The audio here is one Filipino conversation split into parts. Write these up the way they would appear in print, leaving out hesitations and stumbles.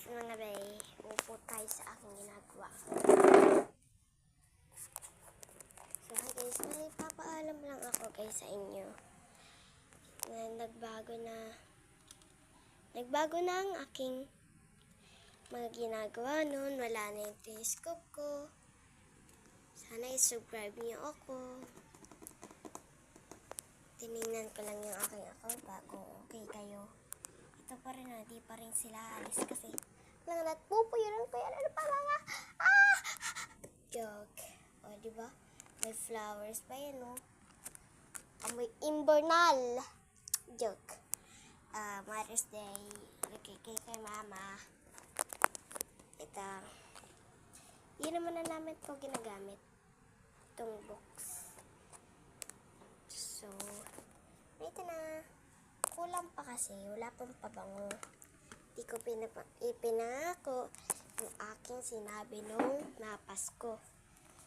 mga bay, upo tayo sa aking ginagawa. So guys, may papaalam lang ako guys sa inyo na nagbago na ang aking mga ginagawa noon. Wala na yung telescope ko. Sana i-subscribe niyo ako. Tinignan ko lang yung aking account bago okay kayo. Ito pa rin di pa rin sila alis kasi lang pupuyiran ko yan. Ano pa mga joke. O diba? May flowers pa yan may invernal joke. Mother's Day kay mama. Ito di naman na namin ito ginagamit itong box. So ito na, kulang pa kasi, wala pang pabango. Di ko ipinangako yung aking sinabi nung napasko.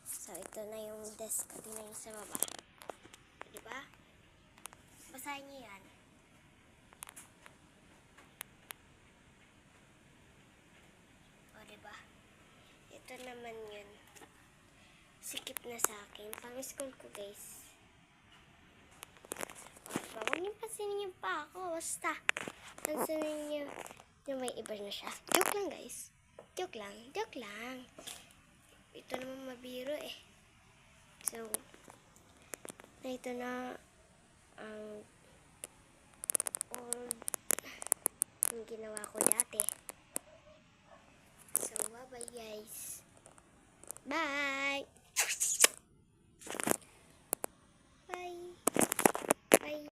So ito na yung desk ko, ito na yung sa baba. Diba? Basahin niyo yan. O diba? Ito naman yun. Sikip na sa akin. Pang-school ko guys. Huwag niyo pansinin yung pa ako. Basta. Pansinin niyo yung may iba na siya. Joke lang guys. Joke lang. Joke lang. Ito naman mabiro So, ito na ang old yung ginawa ko dati. So, bye-bye guys. Bye!